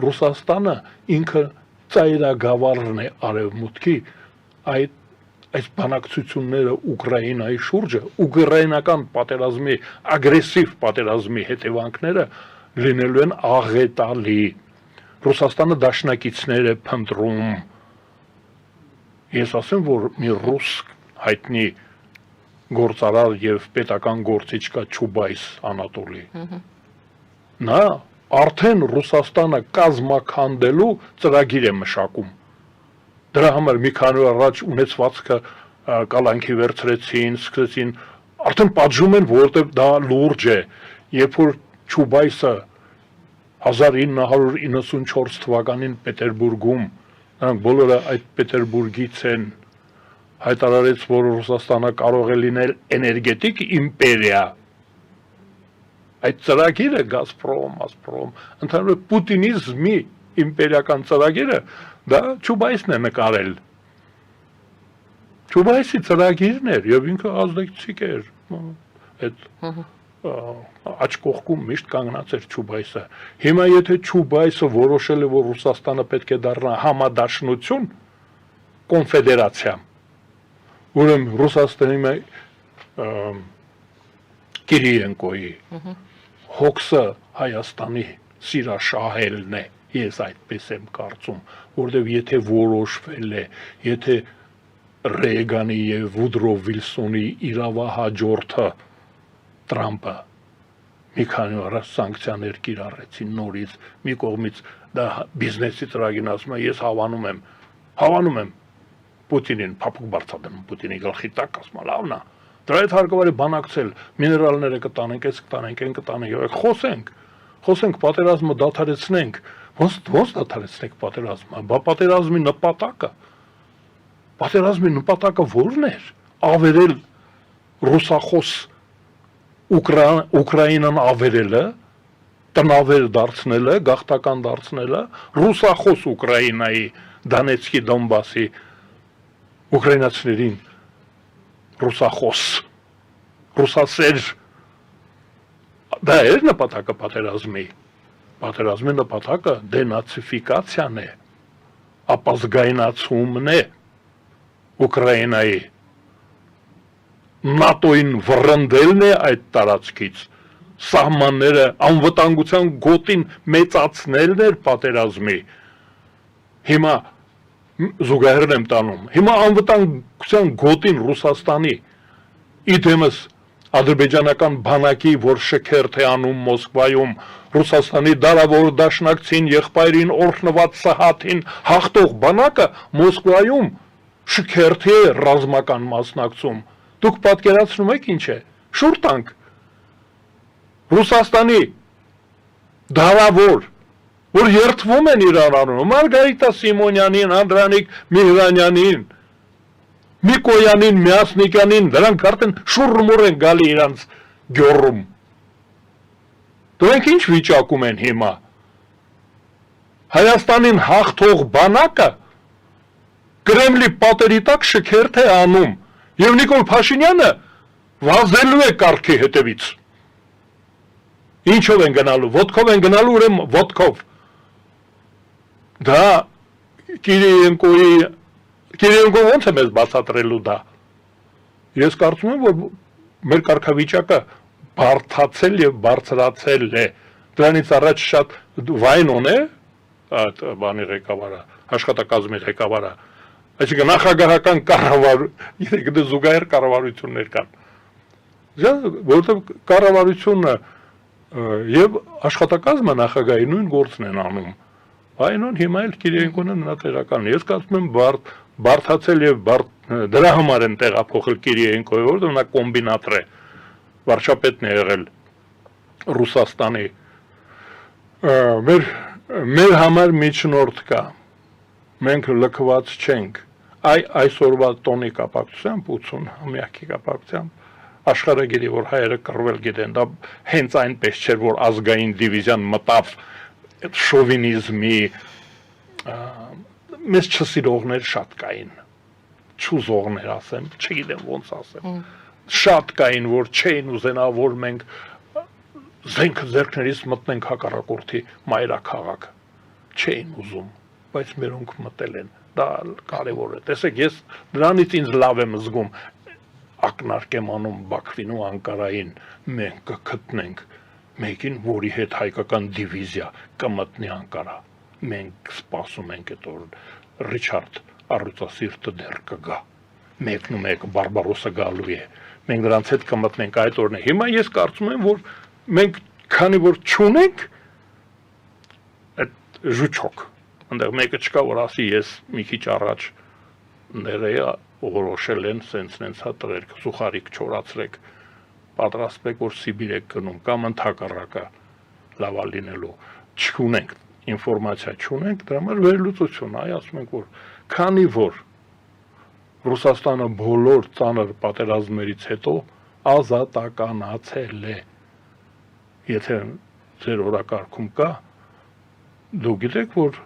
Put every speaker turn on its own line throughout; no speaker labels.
Ռուսաստանը ինքը ծայրագավառն է արևմուտքի այս բանակցությունները Ուկրաինայի շուրջը, ուկրաինական պատերազմի, ագրեսիվ պատերազմի հետևանքները լինելու են աղետալի։ Ռուսաստանը դաշնակիցներ է փնտրում։ Ես ասեմ, որ մի ռուս հայտնի գործարար եւ պետական գործիչ կա Չուբայս Անատոլի։ Նա արդեն Ռուսաստանը կազմաքանդելու ծրագիր է մշակում։ Դրա համար մի քանի օր առաջ ունեցվածքը կալանքի վերցրեցին, սկսեցին, արդեն պատժում են, որովհետև դա լուրջ է, երբ որ Չուբայսը 1994 թվականին Պետերբուրգում, նրանք բոլորը այդ Պետերբուրգից են, հայտարարեց, որ Ռուսաստանը կարող է լինել էներգետիկ իմպերիա։ Այդ ծրագիրը Գազպրոմ, ընդհանուր պուտինիզմի իմպերիական ծրագիրը դա Չուբայսն է նկարել։ Չուբայսի ծրագիրն էր եւ ինքը ազդեցիկ էր։ Այդ աչ կողքում միշտ կանգնած էր Չուբայսը։ Հիմա եթե Չուբայսը որոշել է, որ Ռուսաստանը պետք է դառնա համադաշնություն, կոնֆեդերացիա, ուրեմն Ռուսաստանի Կիրիենկոյի հոգսը Հայաստանի սիրաշահելն է։ Ես այդպես եմ կարծում, որտեղ եթե որոշվել է, եթե Ռեյգանի եւ Վուդրո Վիլսոնի իրավահաջորդը Տրամպը մի քանի օր սանկցիաներ կիրառեցին նորից, մի կողմից դա բիզնեսի ծրագիրն ասում է, ես հավանում եմ Պուտինին, փափուկ բարձրացնում Պուտինի գլխի տակ, ասում լավն է, դրա հետ հարկավոր է բանակցել, միներալները կտանենք, այս կտանենք, խոսենք պատերազմը դադարեցնենք, ոնց դադարեցնենք պատերազմը, բա պատերազմի նպատակը որն էր, ավերել ռուսախոս Ուկրաինան ավերելը, տնավեր դարձնելը, գաղթական դարձնելը, ռուսախոս Ուկրաինայի, Դոնեցկի, Դոնբասի ուկրաինացիներին ռուսախոս, ռուսասեր, դա էր նպատակը պատերազմի նպատակը դենացիֆիկացիան է, ապազգայնացումն է Ուկրաինայի, նատոյին վռնդելն է այդ տարածքից, սահմանները անվտանգության գոտին մեծացնելն էր պատերազմի, հիմա զուգահեռն եմ տանում, հիմա անվտանգության գոտին Ռուսաստանի, իդեմս ադրբեջանական բանակի, որ շքերթ է անում Մոսկվայում, Ռուսաստանի դարավոր դաշնակցին, եղբայրին, օրհնված Սահաթին հաղթող բանակը Մոսկվայում շքերթի է ռազմական մասնակցում։ Դուք պատկերացնում եք ինչ է, շուռ տանք Ռուսաստանի դարավոր, որ երդվում են իրար անունով, Մարգարիտա Սիմոնյանին, Անդրանիկ Միհրանյանին, Միկոյանին, Միասնիկյանին, դրանք արդեն շուռ-մուռ են գալի իրանց գյոռում։ Դրանք ինչ վիճակում են հիմա։ Հայաստանին հաղթող բանակը Կրեմլի պատերի տակ շքերթ է անում եւ Նիկոլ Փաշինյանը վազելու է կարգի հետևից։ Ինչով են գնալու, ոտքով են գնալու, ուրեմն ոտքով։ Դա Կիրիենկոն ոնց է մեզ բացատրելու դա։ Ես կարծում եմ, որ մեր կարգավիճակը բարդացել եւ բարձրացել է։ Դրանից առաջ շատ Վայնոն է, այդ բանի ղեկավարը, աշխատակազմի ղեկավարը, այսինքն նախագահական կառավար, եթե զուգահեռ կառավարություններ կան։ Որովհետեւ կառավարությունը եւ աշխատակազմը նախագահի նույն գործն են անում։ Վայնոն հիմա էլ Կիրիենկոնը նրա տեղական։ Ես կարծում եմ բարդացել եւ դրա համար են տեղափոխել Կիրիենկոյը, որովհետեւ նա կոմբինատոր է, վարչապետն է եղել Ռուսաստանի։ Մեր համար միջնորդ կա, մենք լքված չենք, այսօրվա տոնի կապակցությամբ, 80-ամյակի կապակցությամբ, աշխարհը գիտի, որ հայերը կռվել գիտեն, դա հենց այնպես չէր, որ ազգային դիվիզիան մտավ շովինիզմի, մեզ չսիրողներ շատ կային, չուզողներ ասեմ, չգիտեմ ոնց ասեմ, շատ կային, որ չէին ուզենա, որ մենք զենքը ձեռքներից մտնենք հակառակորդի մայրաքաղաք։ չէին ուզում, բայց մերոնք մտել են, դա կարևոր է, տեսեք, ես դրանից ինձ լավ եմ զգում, ակնարկ եմ անում Բաքվին ու Անկարային, մենք կգտնենք մեկին, որի հետ հայկական դիվիզիա կմտնի Անկարա, մենք սպասում ենք այդ օր, Ռիչարդ առյուծասիրտը դեռ կգա, մեկն ու մեկը Բարբարոսը գալու է, մենք նրանց հետ կմտնենք այդ օրն է, հիմա ես կարծում եմ, որ մենք քանի որ չունենք այդ ժուչոք, այնտեղ մեկը չկա, որ ասի ես մի քիչ առաջ ներեյա որոշել են սենց հատրեք, սուխարիկ չորացրեք, պատրաստվեք, որ Սիբիր եք գնում, կամ ընդհակառակը լավա լինելու, չունենք, ինֆորմացիա չունենք, դրա համար վերլուծություն, այ ասում ենք, որ քանի որ Ռուսաստանը բոլոր ծանր պատերազմներից հետո ազատականացել է, եթե ձեր օրակարգում կա, դու գիտեք, որ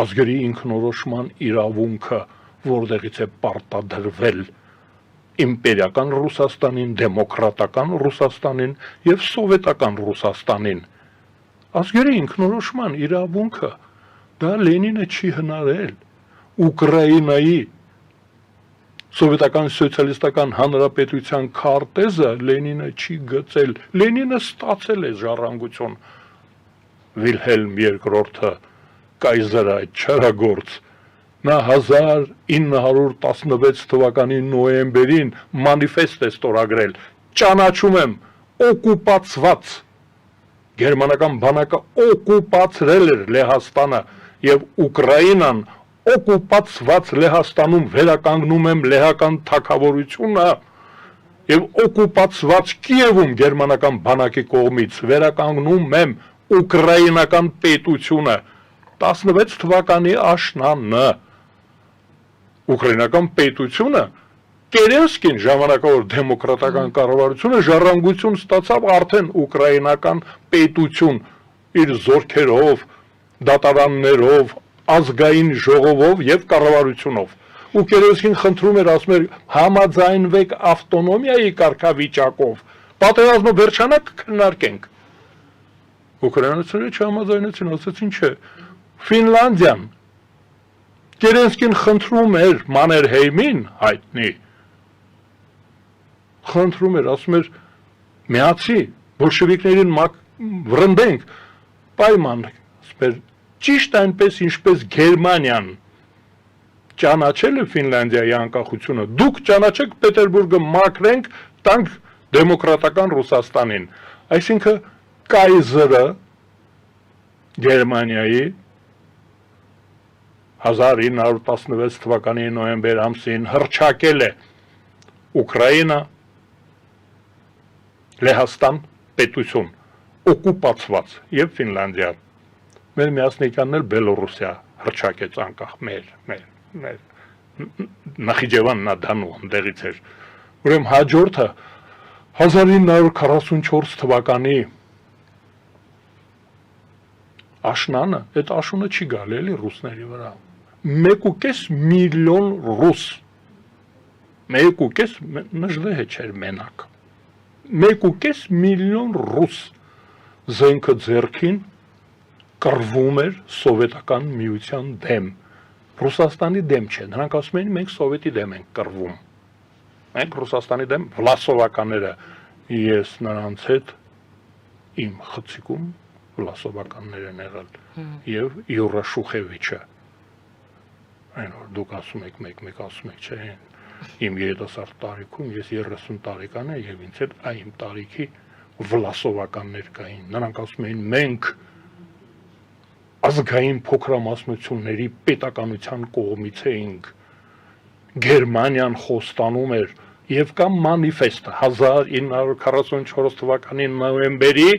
ազգերի ինքնորոշման իրավունքը որտեղից է պարտադրվել իմպերիական Ռուսաստանին, դեմոկրատական Ռուսաստանին և սովետական Ռուսաստանին, ազգերի ինքնորոշման իրավունքը, դա Լենինը չի հնարել, Ուկրաինայի սովետական սոցիալիստական հանրապետության քարտեզը Լենինը չի գծել, Լենինը ստացել է ժառանգություն, Վիլհելմ II կայզերը այդ չարագործ, նա 1916 թվականի նոյեմբերին մանիֆեստ է ստորագրել, ճանաչում եմ օկուպացված, գերմանական բանակը օկուպացրել էր Լեհաստանը և Ուկրաինան օկուպացված Լեհաստանում վերականգնում եմ լեհական թագավորությունը և օկուպացված Կիևում գերմանական բանակի կողմից վերականգնում եմ ուկրաինական պետությունը 16 թվականի աշնանը ուկրաինական պետությունը Կերենսկին ժամանակավոր դեմոկրատական կառավարությունը ժառանգություն ստացավ արդեն ուկրաինական պետություն իր զորքերով, դատարաններով, ազգային ժողովով և կառավարությունով ու Կերենսկին խնդրում էր, ասում էր համաձայնվեք ավտոնոմիայի կարգավիճակով, պատերազմը վերջանա կքննարկենք Ուկրաինացիները չհամաձայնեցին, ասացին չէ, Ֆինլանդիան Կերենսկին խնդրում էր Մաներհեյմին հայտնի, խնդրում էր, ասում էր միացի, բոլշևիկներին վրընդենք, պայման, ասում էր, ճիշտ այնպես, ինչպես Գերմանիան ճանաչել է Ֆինլանդիայի անկախությունը, դուք ճանաչեք Պետերբուրգը մաքրենք, տանք դեմոկրատական Ռուսաստանին, այսինքն կայզերը Գերմանիայի 1916 թվականի նոյեմբեր ամսին հռչակել է Ուկրաինա, Լեհաստան պետություն, օկուպացված և Ֆինլանդիա, մեր միասնիկյանն էլ Բելորուսիա հռչակեց անկախ մեր Նախիջևան նադանու ընդեղից էր, ուրեմն հաջորդը 1944 թվականի աշնանը, այդ աշունը չի գալի էլի ռուսների վրա, 1,5 միլիոն ռուս, 1,5 նժդեհ չէր մենակ, 1,5 միլիոն ռուս զենքը ձեռքին կռվում էր սովետական միության դեմ, Ռուսաստանի դեմ չէ, նրանք ասում էին մենք սովետի դեմ ենք կռվում, մենք Ռուսաստանի դեմ վլասովականները, ես նրանց հետ իմ խցիկում վլասովականներ են եղել և Յուրա Շուխևիչը, այն որ դուք ասում եք մեկ ասում եք չէ, իմ երիտասարդ տարիքում ես 30 տարեկան եմ և ինձ հետ այն տարիքի վլասովականներ կային, նրանք ասում էին մենք ազգային փոքրամասնությունների պետականության կողմից էինք, Գերմանիան խոստանում էր և կա մանիֆեստը 1944 թվականի նոյեմբերի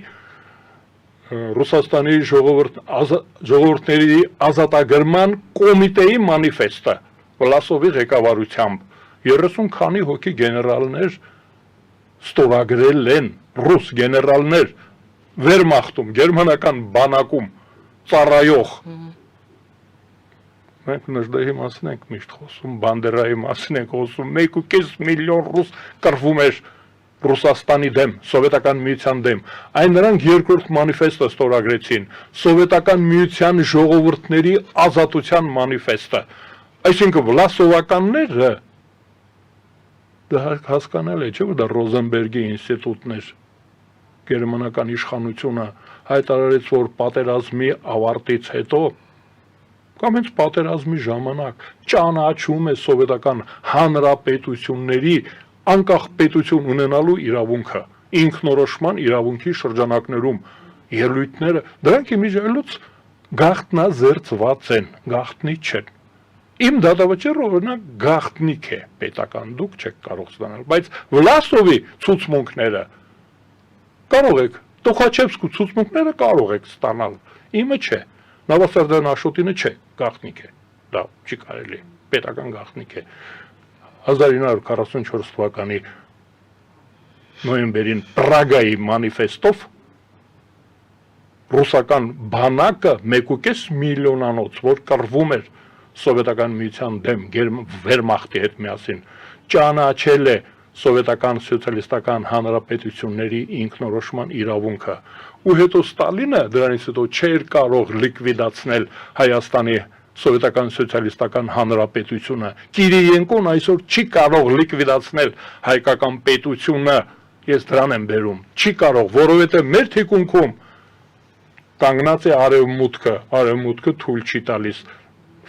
Ռուսաստանի ժողովուրդների ազատագրման կոմիտեի մանիֆեստը Վլասովի ղեկավարությամբ 30 քանի հոգի գեներալներ ստորագրել են ռուս գեներալներ վերմախտում, գերմանական բանակում ծառայող մենք նժդեհի մասին ենք միշտ խոսում, Բանդերայի մասին ենք խոսում, 1,5 միլիոն ռուս կռվում էր Ռուսաստանի դեմ, սովետական միության դեմ, այն նրանք երկրորդ մանիֆեստը ստորագրեցին, սովետական միության ժողովուրդների ազատության մանիֆեստը, այսինքն վլասովականները, դա հասկանալ է, չէ՞ որ դա Ռոզենբերգի ինստիտուտն էր, գերմանական իշխանությունը հայտարարեց, որ պատերազմի ավարտից հետո կամ հենց պատերազմի ժամանակ ճանաչում է սովետական հանրապետությունների անկախ պետություն ունենալու իրավունքը, ինքնորոշման իրավունքի շրջանակներում ելույթները, դրանք իմիջիայլոց գաղտնազերծված են, գաղտնի չեն։ Իմ դատավճիռը օրինակ գաղտնիք է պետական, դուք չեք կարող ստանալ, բայց Վլասովի ցուցմունքները կարող եք, Տոխաչևսկու ցուցմունքները կարող եք ստանալ, իմը չէ, Նավասարդյան Աշոտինը չէ, գաղտնիք է, դա չի կարելի, պետական գաղտնիք է։ 1944 թվականի նոյեմբերին Պրագայի մանիֆեստով ռուսական բանակը 1.5 միլիոնանոց, որ կռվում էր սովետական միության դեմ վերմախտի հետ միասին, ճանաչել է սովետական սոցիալիստական հանրապետությունների ինքնորոշման իրավունքը, ու հետո Ստալինը դրանից հետո չէր կարող լիկվիդացնել Հայաստանի սովետական սոցիալիստական հանրապետությունը, Կիրիենկոն այսօր չի կարող լիկվիդացնել հայկական պետությունը, ես դրան եմ բերում, չի կարող, որովհետև մեր թիկունքում կանգնած է արևմուտքը թույլ չի տալիս,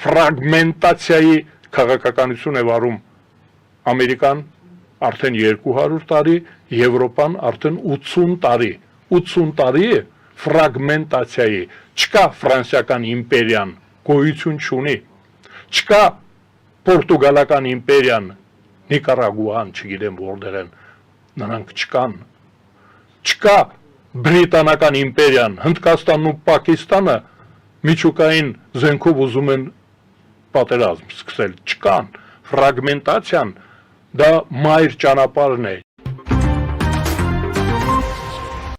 ֆրագմենտացիայի քաղաքականություն է վարում Ամերիկան արդեն 200 տարի, Եվրոպան արդեն 80 տարի, 80 տարի է ֆրագմենտացիայի, չկա ֆրանսիական իմպերիան, գոյություն չունի, չկա պորտուգալական իմպերիան, Նիկարագուան, չգիտեմ որտեղ են, նրանք չկան, չկա բրիտանական իմպերիան, Հնդկաստանն ու Պակիստանը միջուկային զենքով ուզում են պատերազմ սկսել, չկան, ֆրագմենտացիան դա մայր ճանապարհն է,